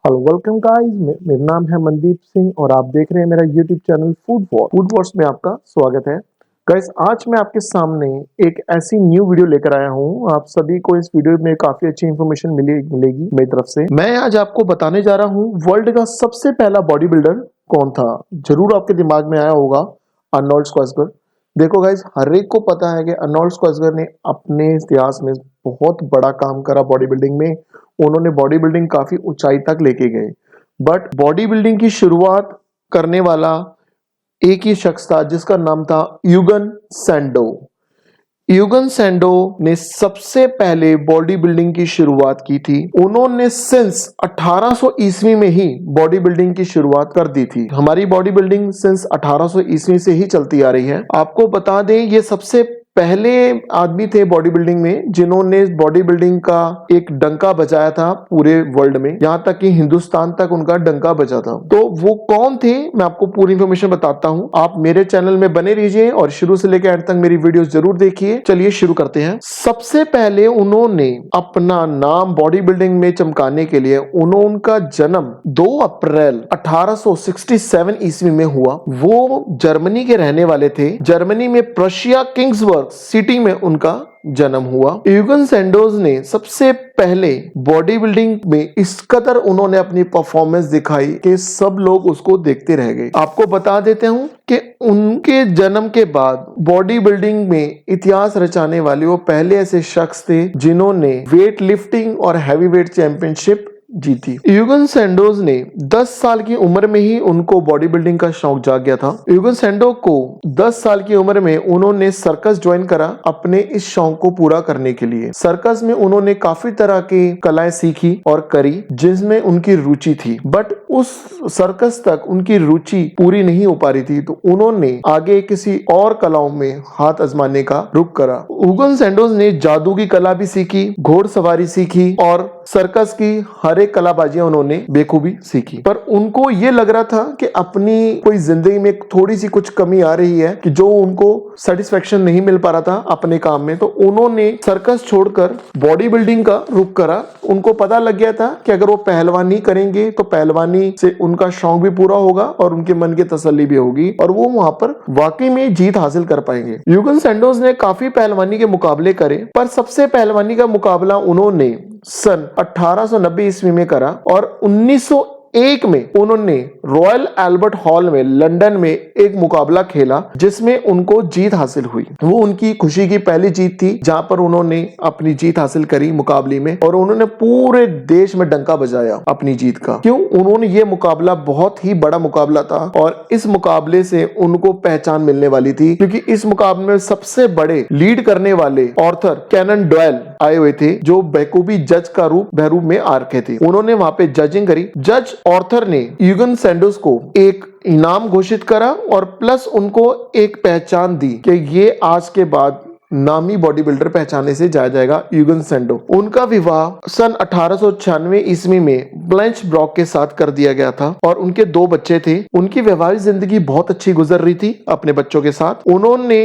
Hello welcome guys, मेरा नाम है मनदीप सिंह और आप देख रहे हैं मेरा यूट्यूब चैनल फूड वॉर्स में आपका स्वागत है। गाइस, आज मैं आपके सामने एक ऐसी न्यू वीडियो लेकर आया हूं। आप सभी को इस वीडियो में काफी अच्छी इन्फॉर्मेशन मिलेगी मेरी तरफ से। मैं आज आपको बताने जा रहा हूं वर्ल्ड का सबसे पहला बॉडी बिल्डर कौन था। जरूर आपके दिमाग में आया होगा अर्नोल्ड श्वार्ज़नेगर। देखो गाइस, हर एक को पता है कि अर्नोल्ड श्वार्ज़नेगर ने अपने इतिहास में बहुत बड़ा काम करा बॉडी बिल्डिंग में। उन्होंने बॉडी बिल्डिंग काफी ऊंचाई तक लेके गए। बट बॉडी बिल्डिंग की शुरुआत करने वाला एक ही शख्स था जिसका नाम था यूगन सैंडो। यूगन सैंडो ने सबसे पहले बॉडी बिल्डिंग की शुरुआत की थी। उन्होंने सिंस 1800 ईस्वी में ही बॉडी बिल्डिंग की शुरुआत कर दी थी। हमारी बॉडी बिल्डिंग सिंस 1800 ईस्वी से ही चलती आ रही है। आपको बता दें, ये सबसे पहले आदमी थे बॉडी बिल्डिंग में जिन्होंने बॉडी बिल्डिंग का एक डंका बजाया था पूरे वर्ल्ड में, यहाँ तक कि हिंदुस्तान तक उनका डंका बजा था। तो वो कौन थे, मैं आपको पूरी इंफॉर्मेशन बताता हूँ। आप मेरे चैनल में बने रहिए और शुरू से लेकर एंड तक मेरी वीडियो जरूर देखिए। चलिए शुरू करते हैं। सबसे पहले उन्होंने अपना नाम बॉडी बिल्डिंग में चमकाने के लिए उनका जन्म 2 अप्रैल 1867 ईस्वी में हुआ। वो जर्मनी के रहने वाले थे। जर्मनी में प्रशिया किंग्सबर्ग सिटी में उनका जन्म हुआ। यूगन सैंडोज ने सबसे पहले बॉडी बिल्डिंग में इस कदर उन्होंने अपनी परफॉर्मेंस दिखाई कि सब लोग उसको देखते रह गए। आपको बता देते हूं कि उनके जन्म के बाद बॉडी बिल्डिंग में इतिहास रचाने वाले वो पहले ऐसे शख्स थे जिन्होंने वेट लिफ्टिंग और हैवी वेट चैंपियनशिप जीती। यूगन सैंडोज ने 10 साल की उम्र में ही उनको बॉडी बिल्डिंग का शौक जाग गया था। यूगन सैंडो को 10 साल की उम्र में उन्होंने सर्कस ज्वाइन करा अपने इस शौक को पूरा करने के लिए। सर्कस में उन्होंने काफी तरह की कलाएं सीखी और करी जिसमें उनकी रुचि थी। बट उस सर्कस तक उनकी रुचि पूरी नहीं हो पा रही थी, तो उन्होंने आगे किसी और कलाओं में हाथ आजमाने का रुख करा। यूगन सैंडोज ने जादू की कला भी सीखी, घोड़सवारी सीखी और सर्कस की हर एक कलाबाजियां उन्होंने बेखूबी सीखी। पर उनको ये लग रहा था कि अपनी कोई जिंदगी में थोड़ी सी कुछ कमी आ रही है कि जो उनको सेटिस्फेक्शन नहीं मिल पा रहा था अपने काम में। तो उन्होंने सर्कस छोड़कर बॉडी बिल्डिंग का रुख करा। उनको पता लग गया था कि अगर वो पहलवानी करेंगे तो पहलवानी से उनका शौक भी पूरा होगा और उनके मन की तसल्ली भी होगी और वो वहां पर वाकई में जीत हासिल कर पाएंगे। यूगन सैंडोज ने काफी पहलवानी के मुकाबले करे, पर सबसे पहलवानी का मुकाबला उन्होंने सन 1890 ईस्वी में करा और 1901 में उन्होंने रॉयल एल्बर्ट हॉल में लंदन में एक मुकाबला खेला जिसमें उनको जीत हासिल हुई। वो उनकी खुशी की पहली जीत थी जहां पर उन्होंने अपनी जीत हासिल करी मुकाबले में और उन्होंने पूरे देश में डंका बजाया अपनी जीत का। क्यों? उन्होंने ये मुकाबला बहुत ही बड़ा मुकाबला था और इस मुकाबले से उनको पहचान मिलने वाली थी, क्योंकि इस मुकाबले में सबसे बड़े लीड करने वाले ऑर्थर कैनन डॉयल आए हुए थे जो बेखूबी जज का बहरूप में आ रखे थे। उन्होंने वहां पे जजिंग करी। जज ऑर्थर ने यूगन सैंडोज को एक इनाम घोषित करा और प्लस उनको एक पहचान दी कि ये आज के बाद नामी बॉडी बिल्डर पहचाने से जाया जाएगा यूगन सैंडो। उनका विवाह सन 1896 ईस्वी में ब्लैंच ब्रॉक के साथ कर दिया गया था और उनके 2 बच्चे थे। उनकी वैवाहिक जिंदगी बहुत अच्छी गुजर रही थी अपने बच्चों के साथ। उन्होंने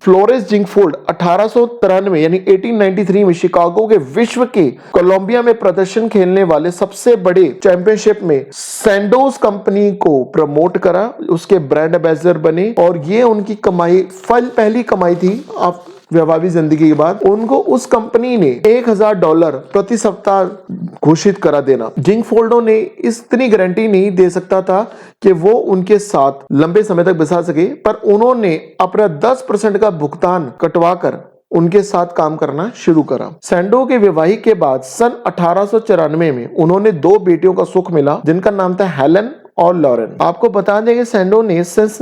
फ्लोरेंस जिंगफोल्ड 1893 यानी 1893 में शिकागो के विश्व के कोलंबिया में प्रदर्शन खेलने वाले सबसे बड़े चैंपियनशिप में सैंडोज कंपनी को प्रमोट करा, उसके ब्रांड एम्बेसडर बने और ये उनकी कमाई पहली कमाई थी वैवाहिक जिंदगी के बाद। उनको उस कंपनी ने $1000 प्रति सप्ताह घोषित करा देना। जिंगफोल्डो ने इतनी गारंटी नहीं दे सकता था कि वो उनके साथ लंबे समय तक बसा सके, पर उन्होंने अपना 10% का भुगतान कटवाकर उनके साथ काम करना शुरू करा। सैंडो के विवाह के बाद सन 1894 में उन्होंने 2 बेटियों का सुख मिला जिनका नाम था हेलन और लॉरेन। आपको बता दें कि सैंडो ने सिंस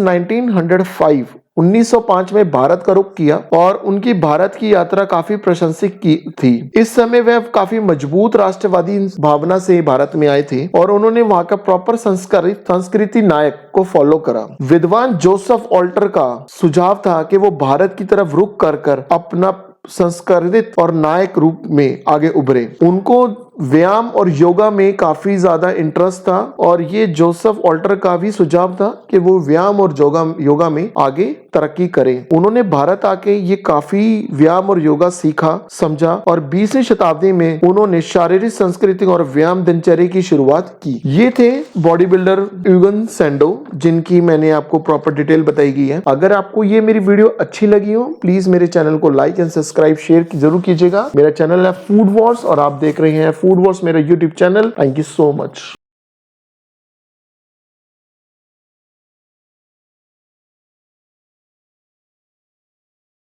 1905 में भारत का रुख किया और उनकी भारत की यात्रा काफी प्रशंसित की थी। इस समय वह काफी मजबूत राष्ट्रवादी भावना से भारत में आए थे और उन्होंने वहां का प्रॉपर संस्कृति नायक को फॉलो करा। विद्वान जोसेफ ऑल्टर का सुझाव था कि वो भारत की तरफ रुख कर अपना संस्कृत और नायक रूप में आगे उभरे। उनको व्यायाम और योगा में काफी ज्यादा इंटरेस्ट था और ये जोसेफ ऑल्टर का भी सुझाव था कि वो व्यायाम और योगा में आगे तरक्की करें। उन्होंने भारत आके ये काफी व्यायाम और योगा सीखा, समझा और 20वीं शताब्दी में उन्होंने शारीरिक संस्कृति और व्यायाम दिनचर्या की शुरुआत की। ये थे बॉडी बिल्डर यूगन सैंडो, जिनकी मैंने आपको प्रॉपर डिटेल बताई गई है। अगर आपको ये मेरी वीडियो अच्छी लगी हो, प्लीज मेरे चैनल को लाइक एंड सब्सक्राइब शेयर जरूर कीजिएगा। मेरा चैनल है फूड वॉर्स और आप देख रहे हैं फूड वॉर्स, मेरा YouTube channel. Thank you so much.